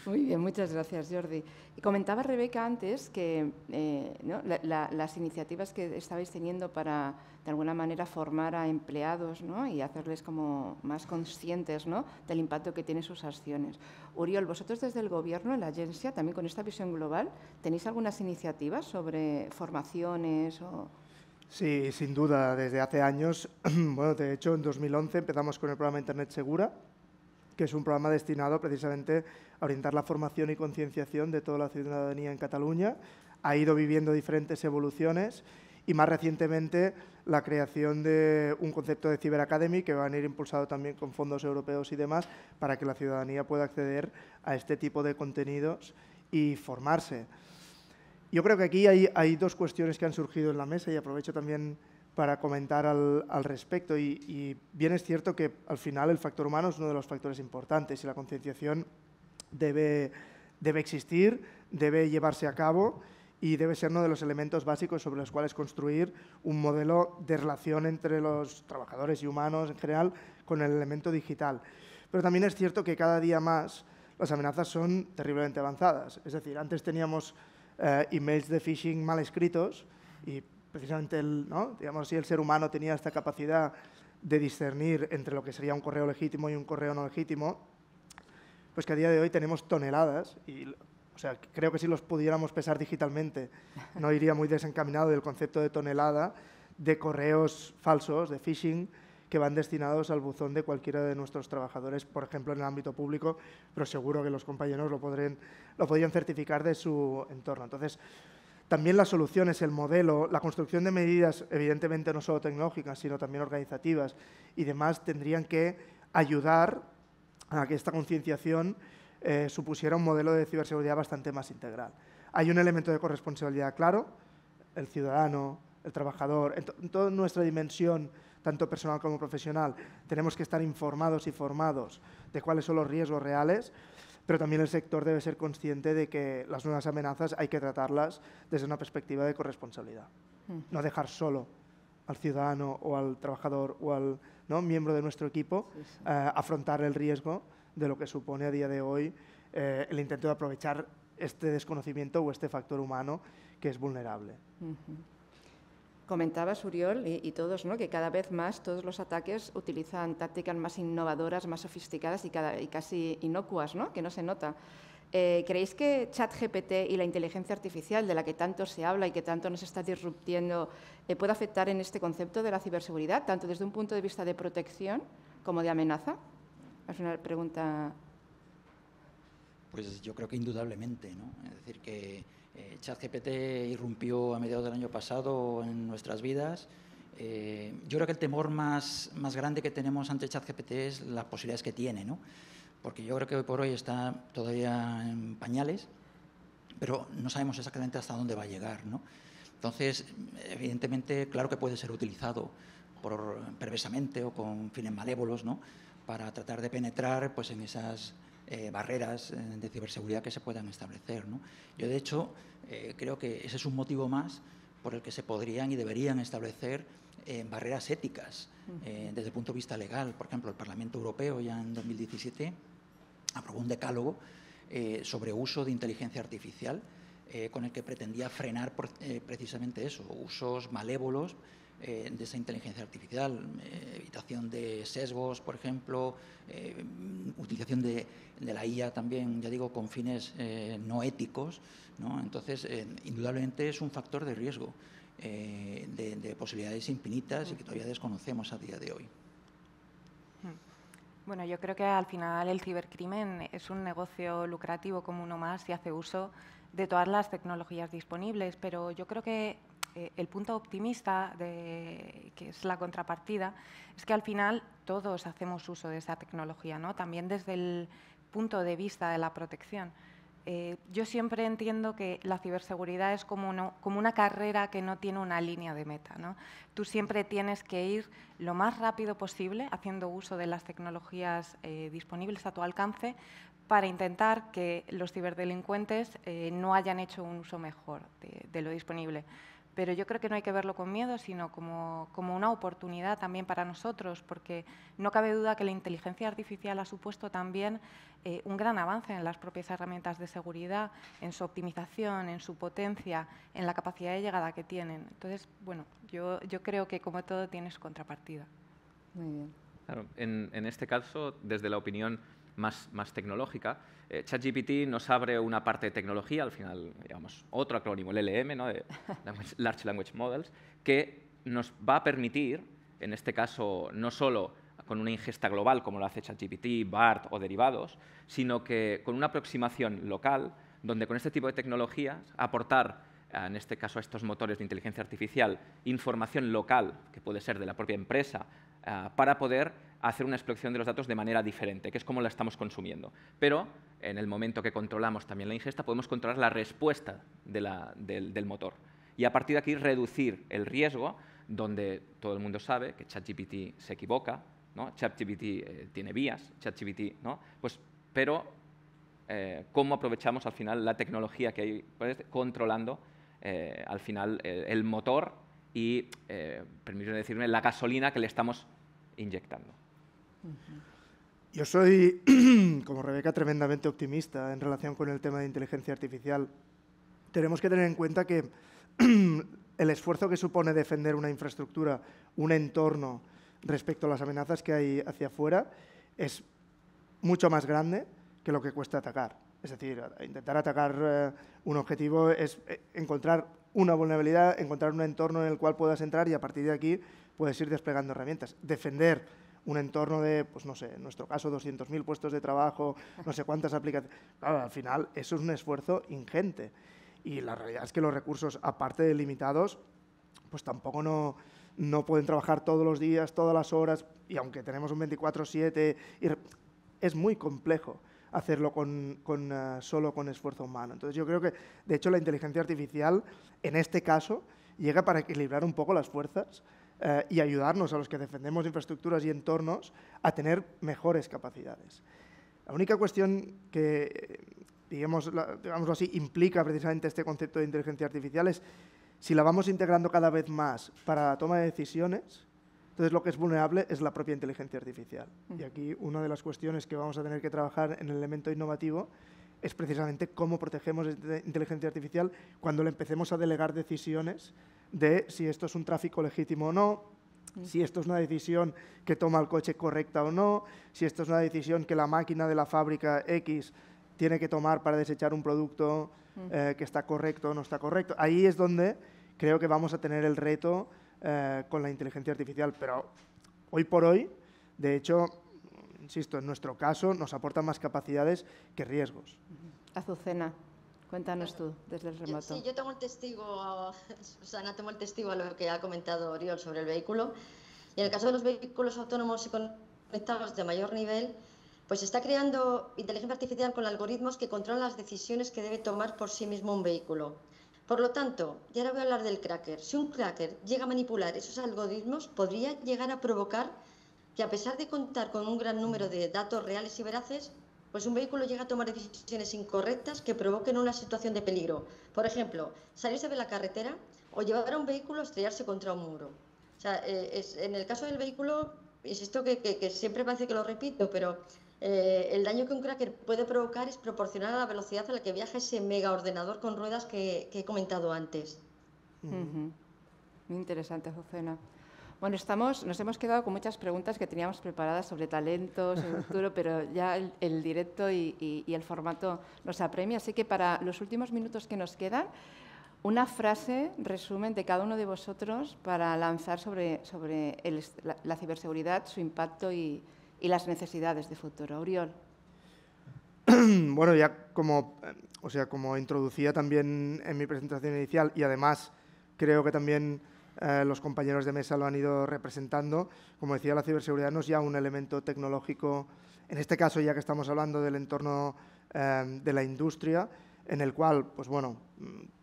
Muy bien, muchas gracias, Jordi. Y comentaba Rebeca antes que ¿no?, las iniciativas que estabais teniendo para, de alguna manera, formar a empleados, ¿no?, y hacerles como más conscientes, ¿no?, del impacto que tienen sus acciones. Oriol, vosotros desde el Gobierno, en la agencia, también con esta visión global, ¿tenéis algunas iniciativas sobre formaciones o...? Sí, sin duda, desde hace años. Bueno, de hecho, en 2011 empezamos con el programa Internet Segura, que es un programa destinado precisamente a orientar la formación y concienciación de toda la ciudadanía en Cataluña. Ha ido viviendo diferentes evoluciones y, más recientemente, la creación de un concepto de Cyber Academy, que va a ir impulsado también con fondos europeos y demás, para que la ciudadanía pueda acceder a este tipo de contenidos y formarse. Yo creo que aquí hay dos cuestiones que han surgido en la mesa, y aprovecho también para comentar al respecto. Y bien es cierto que al final el factor humano es uno de los factores importantes, y la concienciación debe existir, debe llevarse a cabo y debe ser uno de los elementos básicos sobre los cuales construir un modelo de relación entre los trabajadores y humanos en general con el elemento digital. Pero también es cierto que cada día más las amenazas son terriblemente avanzadas. Es decir, antes teníamos emails de phishing mal escritos, y precisamente digamos así, el ser humano tenía esta capacidad de discernir entre lo que sería un correo legítimo y un correo no legítimo, pues que a día de hoy tenemos toneladas, y o sea, creo que si los pudiéramos pesar digitalmente no iría muy desencaminado del concepto de tonelada de correos falsos, de phishing, que van destinados al buzón de cualquiera de nuestros trabajadores, por ejemplo, en el ámbito público, pero seguro que los compañeros lo podrían certificar de su entorno. Entonces, también la solución es el modelo, la construcción de medidas, evidentemente no solo tecnológicas, sino también organizativas y demás, tendrían que ayudar a que esta concienciación supusiera un modelo de ciberseguridad bastante más integral. Hay un elemento de corresponsabilidad claro, el ciudadano, el trabajador, en toda nuestra dimensión, tanto personal como profesional, tenemos que estar informados y formados de cuáles son los riesgos reales, pero también el sector debe ser consciente de que las nuevas amenazas hay que tratarlas desde una perspectiva de corresponsabilidad. No dejar solo al ciudadano o al trabajador o al miembro de nuestro equipo afrontar el riesgo de lo que supone a día de hoy el intento de aprovechar este desconocimiento o este factor humano que es vulnerable. Comentabas, Uriol, y todos, ¿no?, que cada vez más todos los ataques utilizan tácticas más innovadoras, más sofisticadas y casi inocuas, ¿no?, que no se nota. ¿Creéis que ChatGPT y la inteligencia artificial, de la que tanto se habla y que tanto nos está disruptiendo, puede afectar en este concepto de la ciberseguridad, tanto desde un punto de vista de protección como de amenaza? Es una pregunta. Pues yo creo que indudablemente, ¿no? Es decir, que ChatGPT irrumpió a mediados del año pasado en nuestras vidas. Yo creo que el temor más grande que tenemos ante ChatGPT es las posibilidades que tiene, ¿no? Porque yo creo que hoy por hoy está todavía en pañales, pero no sabemos exactamente hasta dónde va a llegar, ¿no? Entonces, evidentemente, claro que puede ser utilizado perversamente o con fines malévolos, ¿no?, para tratar de penetrar pues, en esas barreras de ciberseguridad que se puedan establecer, ¿no? Yo, de hecho, creo que ese es un motivo más por el que se podrían y deberían establecer barreras éticas desde el punto de vista legal. Por ejemplo, el Parlamento Europeo ya en 2017 aprobó un decálogo sobre uso de inteligencia artificial con el que pretendía frenar precisamente eso, usos malévolos de esa inteligencia artificial, evitación de sesgos, por ejemplo, utilización de la IA también, ya digo, con fines no éticos, ¿no? Entonces, indudablemente es un factor de riesgo, de posibilidades infinitas y que todavía desconocemos a día de hoy. Bueno, yo creo que al final el cibercrimen es un negocio lucrativo como uno más y hace uso de todas las tecnologías disponibles, pero yo creo que el punto optimista, que es la contrapartida, es que al final todos hacemos uso de esa tecnología, ¿no? También desde el punto de vista de la protección. Yo siempre entiendo que la ciberseguridad es como una carrera que no tiene una línea de meta, ¿no? Tú siempre tienes que ir lo más rápido posible haciendo uso de las tecnologías disponibles a tu alcance para intentar que los ciberdelincuentes no hayan hecho un uso mejor de lo disponible. Pero yo creo que no hay que verlo con miedo, sino como una oportunidad también para nosotros, porque no cabe duda que la inteligencia artificial ha supuesto también un gran avance en las propias herramientas de seguridad, en su optimización, en su potencia, en la capacidad de llegada que tienen. Entonces, bueno, yo creo que como todo tiene su contrapartida. Muy bien. Claro, en este caso, desde la opinión más tecnológica, ChatGPT nos abre una parte de tecnología, al final, digamos, otro acrónimo, el LM, ¿no?, de Large Language Models, que nos va a permitir, en este caso, no solo con una ingesta global como lo hace ChatGPT, BART o derivados, sino que con una aproximación local, donde con este tipo de tecnologías aportar, en este caso a estos motores de inteligencia artificial, información local, que puede ser de la propia empresa, para poder hacer una explotación de los datos de manera diferente, que es como la estamos consumiendo. Pero en el momento que controlamos también la ingesta, podemos controlar la respuesta del motor. Y a partir de aquí reducir el riesgo, donde todo el mundo sabe que ChatGPT se equivoca, ¿no? ChatGPT tiene vías, ChatGPT, ¿no? Pues, pero cómo aprovechamos al final la tecnología que hay, pues, controlando al final el motor y, permítame decirme, la gasolina que le estamos inyectando. Yo soy, como Rebeca, tremendamente optimista en relación con el tema de inteligencia artificial. Tenemos que tener en cuenta que el esfuerzo que supone defender una infraestructura, un entorno respecto a las amenazas que hay hacia afuera es mucho más grande que lo que cuesta atacar. Es decir, intentar atacar un objetivo es encontrar una vulnerabilidad, encontrar un entorno en el cual puedas entrar y a partir de aquí puedes ir desplegando herramientas. Defender un entorno de, pues no sé, en nuestro caso 200.000 puestos de trabajo, no sé cuántas aplicaciones. Claro, al final eso es un esfuerzo ingente y la realidad es que los recursos, aparte de limitados, pues tampoco no pueden trabajar todos los días, todas las horas y aunque tenemos un 24/7, es muy complejo hacerlo solo con esfuerzo humano. Entonces yo creo que, de hecho, la inteligencia artificial, en este caso, llega para equilibrar un poco las fuerzas y ayudarnos a los que defendemos infraestructuras y entornos a tener mejores capacidades. La única cuestión que, digámoslo así, implica precisamente este concepto de inteligencia artificial es si la vamos integrando cada vez más para la toma de decisiones, entonces lo que es vulnerable es la propia inteligencia artificial. Y aquí una de las cuestiones que vamos a tener que trabajar en el elemento innovativo es precisamente cómo protegemos esta inteligencia artificial cuando le empecemos a delegar decisiones de si esto es un tráfico legítimo o no, si esto es una decisión que toma el coche correcta o no, si esto es una decisión que la máquina de la fábrica X tiene que tomar para desechar un producto que está correcto o no está correcto. Ahí es donde creo que vamos a tener el reto con la inteligencia artificial, pero hoy por hoy, de hecho, insisto, en nuestro caso nos aporta más capacidades que riesgos. Azucena, cuéntanos tú desde el remoto. Yo tomo el testigo, Susana, tomo el testigo a lo que ha comentado Oriol sobre el vehículo. Y en el caso de los vehículos autónomos y conectados de mayor nivel, pues se está creando inteligencia artificial con algoritmos que controlan las decisiones que debe tomar por sí mismo un vehículo. Por lo tanto, y ahora voy a hablar del cracker. Si un cracker llega a manipular esos algoritmos, podría llegar a provocar que, a pesar de contar con un gran número de datos reales y veraces, pues un vehículo llega a tomar decisiones incorrectas que provoquen una situación de peligro. Por ejemplo, salirse de la carretera o llevar a un vehículo a estrellarse contra un muro. O sea, en el caso del vehículo, insisto que siempre parece que lo repito, pero el daño que un cracker puede provocar es proporcional a la velocidad a la que viaja ese mega ordenador con ruedas que he comentado antes. Muy interesante, Azucena. Bueno, nos hemos quedado con muchas preguntas que teníamos preparadas sobre talento, sobre el futuro, pero ya el directo y el formato nos apremia. Así que para los últimos minutos que nos quedan, una frase, resumen, de cada uno de vosotros para lanzar sobre la ciberseguridad, su impacto y las necesidades de futuro. Oriol. Bueno, ya como introducía también en mi presentación inicial, y además creo que también los compañeros de mesa lo han ido representando, como decía, la ciberseguridad no es ya un elemento tecnológico, en este caso ya que estamos hablando del entorno de la industria, en el cual, pues bueno,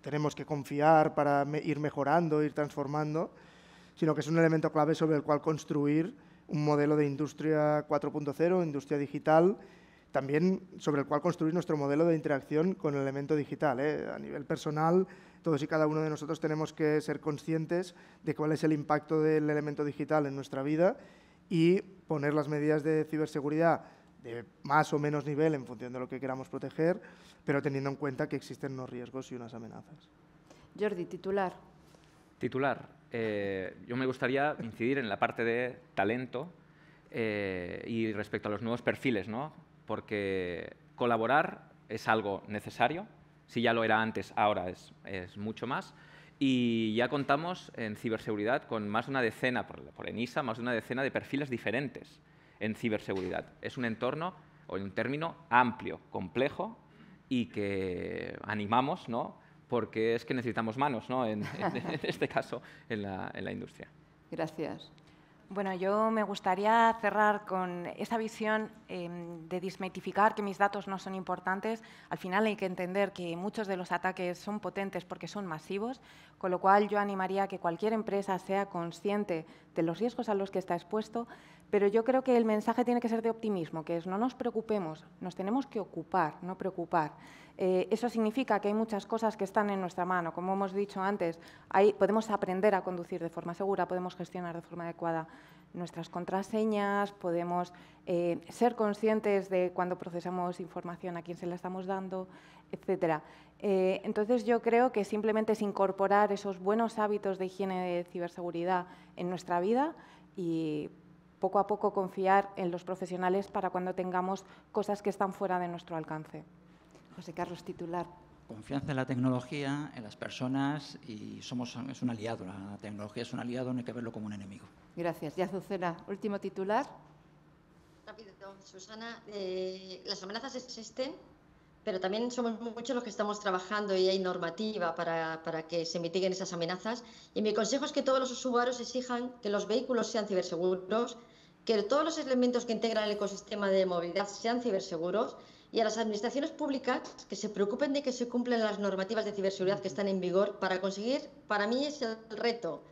tenemos que confiar para ir mejorando, ir transformando, sino que es un elemento clave sobre el cual construir un modelo de industria 4.0, industria digital, también sobre el cual construir nuestro modelo de interacción con el elemento digital. A nivel personal, todos y cada uno de nosotros tenemos que ser conscientes de cuál es el impacto del elemento digital en nuestra vida y poner las medidas de ciberseguridad de más o menos nivel en función de lo que queramos proteger, pero teniendo en cuenta que existen unos riesgos y unas amenazas. Jordi, titular. Titular. Yo me gustaría incidir en la parte de talento y respecto a los nuevos perfiles, ¿no? Porque colaborar es algo necesario. Si ya lo era antes, ahora es mucho más. Y ya contamos en ciberseguridad con más de una decena, por ENISA, más de una decena de perfiles diferentes en ciberseguridad. Es un entorno o un término amplio, complejo y que animamos, ¿no? Porque es que necesitamos manos, ¿no? en este caso, en la industria. Gracias. Bueno, yo me gustaría cerrar con esa visión de desmitificar que mis datos no son importantes. Al final hay que entender que muchos de los ataques son potentes porque son masivos, con lo cual yo animaría a que cualquier empresa sea consciente de los riesgos a los que está expuesto, pero yo creo que el mensaje tiene que ser de optimismo, que es no nos preocupemos, nos tenemos que ocupar, no preocupar. Eso significa que hay muchas cosas que están en nuestra mano. Como hemos dicho antes, podemos aprender a conducir de forma segura, podemos gestionar de forma adecuada nuestras contraseñas, podemos ser conscientes de cuando procesamos información a quién se la estamos dando, etcétera. Entonces, yo creo que simplemente es incorporar esos buenos hábitos de higiene de ciberseguridad en nuestra vida y poco a poco confiar en los profesionales para cuando tengamos cosas que están fuera de nuestro alcance. José Carlos, titular. Confianza en la tecnología, en las personas y es un aliado. La tecnología es un aliado, no hay que verlo como un enemigo. Gracias. Y Azucena, último titular. Rápido, Susana. Las amenazas existen, pero también somos muchos los que estamos trabajando y hay normativa para que se mitiguen esas amenazas. Y mi consejo es que todos los usuarios exijan que los vehículos sean ciberseguros, que todos los elementos que integran el ecosistema de movilidad sean ciberseguros y a las administraciones públicas que se preocupen de que se cumplan las normativas de ciberseguridad que están en vigor para conseguir, para mí es el reto,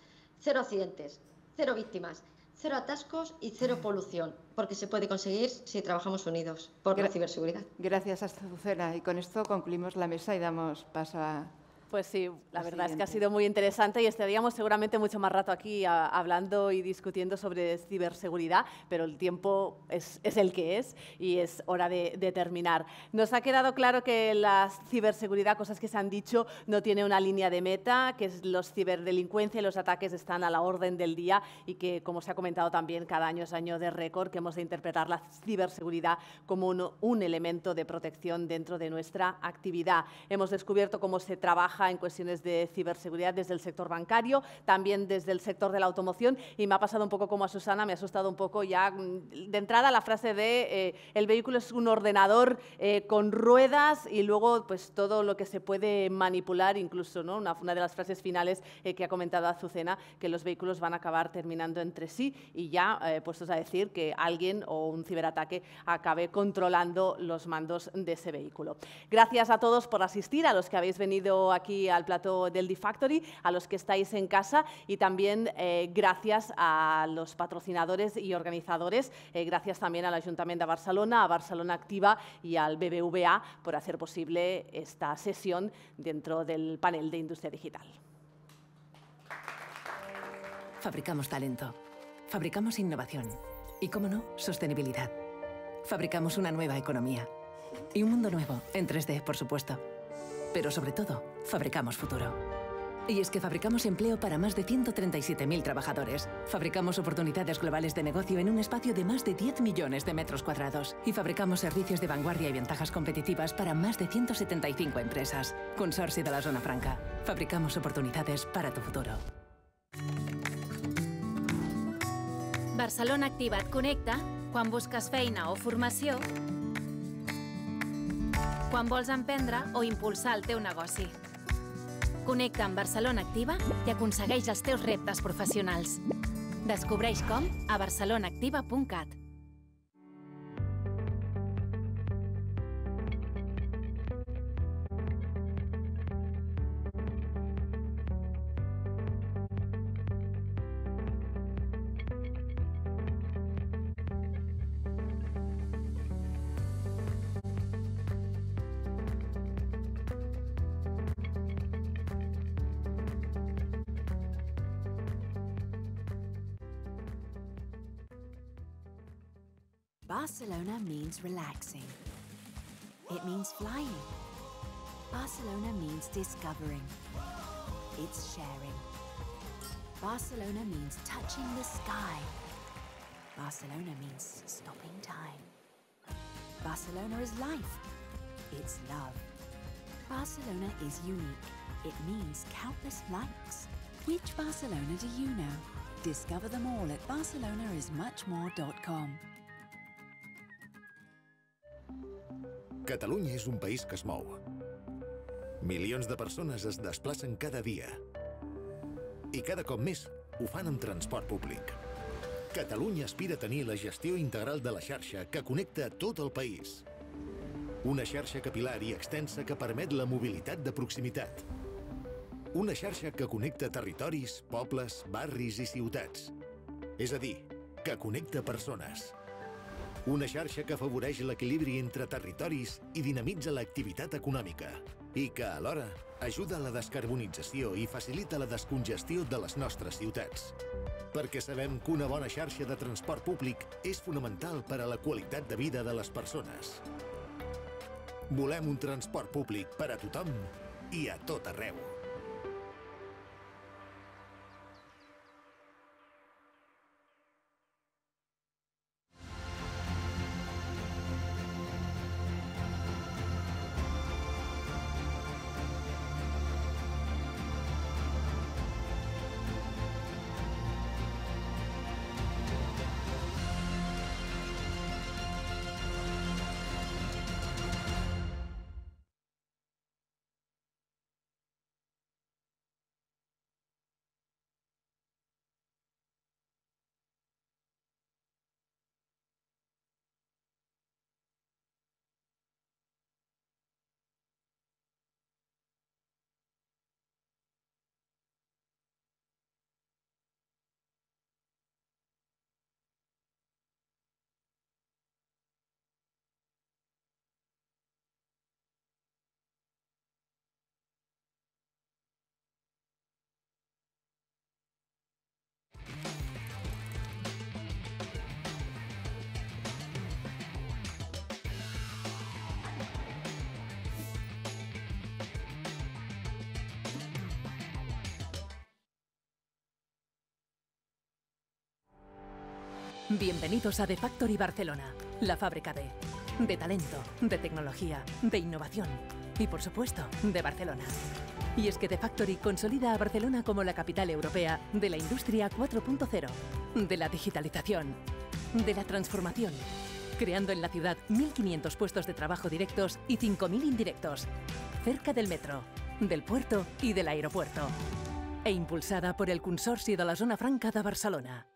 0 accidentes, 0 víctimas, 0 atascos y 0 polución, porque se puede conseguir si trabajamos unidos por la ciberseguridad. Gracias, Azucena. Y con esto concluimos la mesa y damos paso a... Pues sí, la verdad es que ha sido muy interesante y estaríamos seguramente mucho más rato aquí hablando y discutiendo sobre ciberseguridad, pero el tiempo es el que es y es hora de terminar. Nos ha quedado claro que la ciberseguridad, cosas que se han dicho, no tiene una línea de meta, que los ciberdelincuencia y los ataques están a la orden del día y que, como se ha comentado también, cada año es año de récord, que hemos de interpretar la ciberseguridad como un elemento de protección dentro de nuestra actividad. Hemos descubierto cómo se trabaja en cuestiones de ciberseguridad desde el sector bancario, también desde el sector de la automoción, y me ha pasado un poco como a Susana, me ha asustado un poco ya de entrada la frase de el vehículo es un ordenador con ruedas y luego pues todo lo que se puede manipular, incluso ¿no? una de las frases finales que ha comentado Azucena, que los vehículos van a acabar terminando entre sí y ya puestos a decir que alguien o un ciberataque acabe controlando los mandos de ese vehículo. Gracias a todos por asistir, a los que habéis venido aquí al plató del D-Factory, a los que estáis en casa y también gracias a los patrocinadores y organizadores, gracias también al Ayuntamiento de Barcelona, a Barcelona Activa y al BBVA por hacer posible esta sesión dentro del panel de Industria Digital. Fabricamos talento, fabricamos innovación y, cómo no, sostenibilidad. Fabricamos una nueva economía y un mundo nuevo, en 3D, por supuesto. Pero sobre todo, fabricamos futuro. Y es que fabricamos empleo para más de 137.000 trabajadores. Fabricamos oportunidades globales de negocio en un espacio de más de 10 millones de metros cuadrados. Y fabricamos servicios de vanguardia y ventajas competitivas para más de 175 empresas. Consorci de la Zona Franca. Fabricamos oportunidades para tu futuro. Barcelona Activa et connecta quan busques feina o formació, quan vols emprendre o impulsar el teu negoci. Connecta amb Barcelona Activa i aconsegueix els teus reptes professionals. Descobreix com a barcelonaactiva.cat. Barcelona means relaxing. It means flying. Barcelona means discovering. It's sharing. Barcelona means touching the sky. Barcelona means stopping time. Barcelona is life. It's love. Barcelona is unique. It means countless likes. Which Barcelona do you know? Discover them all at barcelonaismuchmore.com. Catalunya és un país que es mou. Milions de persones es desplacen cada dia. I cada cop més ho fan amb transport públic. Catalunya aspira a tenir la gestió integral de la xarxa que connecta tot el país. Una xarxa capilar i extensa que permet la mobilitat de proximitat. Una xarxa que connecta territoris, pobles, barris i ciutats. És a dir, que connecta persones. Una xarxa que afavoreix l'equilibri entre territoris i dinamitza l'activitat econòmica i que, alhora, ajuda a la descarbonització i facilita la descongestió de les nostres ciutats. Perquè sabem que una bona xarxa de transport públic és fonamental per a la qualitat de vida de les persones. Volem un transport públic per a tothom i a tot arreu. Bienvenidos a The Factory Barcelona, la fábrica de talento, de tecnología, de innovación y, por supuesto, de Barcelona. Y es que The Factory consolida a Barcelona como la capital europea de la industria 4.0, de la digitalización, de la transformación, creando en la ciudad 1.500 puestos de trabajo directos y 5.000 indirectos, cerca del metro, del puerto y del aeropuerto, e impulsada por el Consorci de la Zona Franca de Barcelona.